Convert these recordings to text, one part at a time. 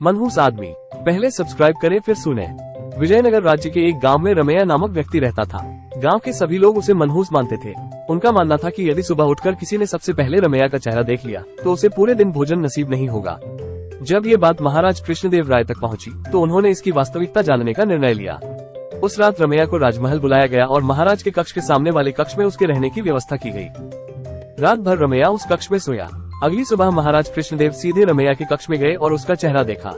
मनहूस आदमी। पहले सब्सक्राइब करें फिर सुने। विजयनगर राज्य के एक गांव में रमैया नामक व्यक्ति रहता था। गांव के सभी लोग उसे मनहूस मानते थे। उनका मानना था कि यदि सुबह उठकर किसी ने सबसे पहले रमैया का चेहरा देख लिया तो उसे पूरे दिन भोजन नसीब नहीं होगा। जब ये बात महाराज कृष्णदेव राय तक पहुंची तो उन्होंने इसकी वास्तविकता जानने का निर्णय लिया। उस रात रमैया को राजमहल बुलाया गया और महाराज के कक्ष के सामने वाले कक्ष में उसके रहने की व्यवस्था की गई। रात भर रमैया उस कक्ष में सोया। अगली सुबह महाराज कृष्णदेव सीधे रमैया के कक्ष में गए और उसका चेहरा देखा।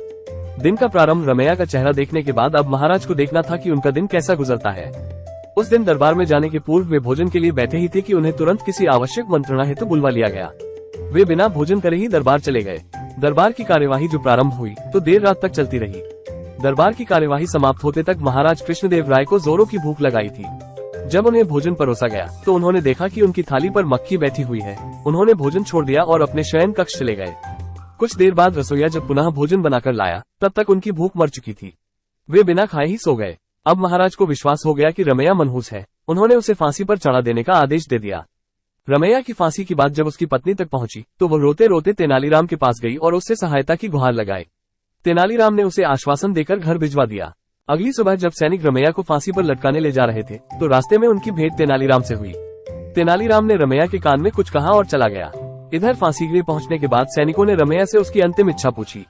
दिन का प्रारंभ रमैया का चेहरा देखने के बाद अब महाराज को देखना था कि उनका दिन कैसा गुजरता है। उस दिन दरबार में जाने के पूर्व वे भोजन के लिए बैठे ही थे कि उन्हें तुरंत किसी आवश्यक मंत्रणा हेतु बुलवा लिया गया। वे बिना भोजन करे ही दरबार चले गए। दरबार की कार्यवाही जो प्रारंभ हुई तो देर रात तक चलती रही। दरबार की कार्यवाही समाप्त होते तक महाराज कृष्णदेव राय को जोरों की भूख लगाई थी। जब उन्हें भोजन परोसा गया तो उन्होंने देखा कि उनकी थाली पर मक्खी बैठी हुई है। उन्होंने भोजन छोड़ दिया और अपने शयन कक्ष चले गए। कुछ देर बाद रसोइया जब पुनः भोजन बनाकर लाया तब तक उनकी भूख मर चुकी थी। वे बिना खाए ही सो गए। अब महाराज को विश्वास हो गया कि रमैया मनहूस है। उन्होंने उसे फांसी पर चढ़ा देने का आदेश दे दिया। रमैया की फांसी की बात जब उसकी पत्नी तक पहुंची तो वह रोते रोते तेनालीराम के पास गई और उससे सहायता की गुहार लगाई। तेनालीराम ने उसे आश्वासन देकर घर भिजवा दिया। अगली सुबह जब सैनिक रमैया को फांसी पर लटकाने ले जा रहे थे तो रास्ते में उनकी भेंट तेनालीराम से हुई। तेनालीराम ने रमैया के कान में कुछ कहा और चला गया। इधर फांसी गृह पहुंचने के बाद सैनिकों ने रमैया से उसकी अंतिम इच्छा पूछी।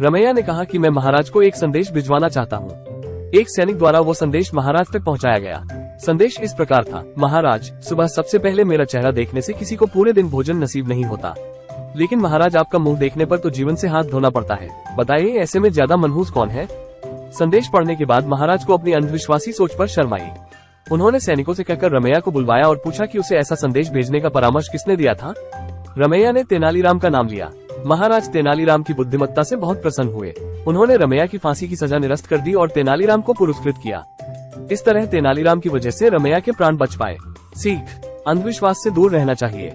रमैया ने कहा कि मैं महाराज को एक संदेश भिजवाना चाहता हूँ। एक सैनिक द्वारा वो संदेश महाराज तक पहुँचाया गया। संदेश इस प्रकार था, महाराज, सुबह सबसे पहले मेरा चेहरा देखने से किसी को पूरे दिन भोजन नसीब नहीं होता, लेकिन महाराज आपका मुंह देखने पर तो जीवन से हाथ धोना पड़ता है। बताइए ऐसे में ज्यादा मनहूस कौन है? संदेश पढ़ने के बाद महाराज को अपनी अंधविश्वासी सोच पर शर्म आई। उन्होंने सैनिकों से कहकर रमैया को बुलवाया और पूछा कि उसे ऐसा संदेश भेजने का परामर्श किसने दिया था। रमैया ने तेनालीराम का नाम लिया। महाराज तेनालीराम की बुद्धिमत्ता से बहुत प्रसन्न हुए। उन्होंने रमैया की फांसी की सजा निरस्त कर दी और तेनालीराम को पुरस्कृत किया। इस तरह तेनालीराम की वजह से रमैया के प्राण बच पाए। सीख: अंधविश्वास से दूर रहना चाहिए।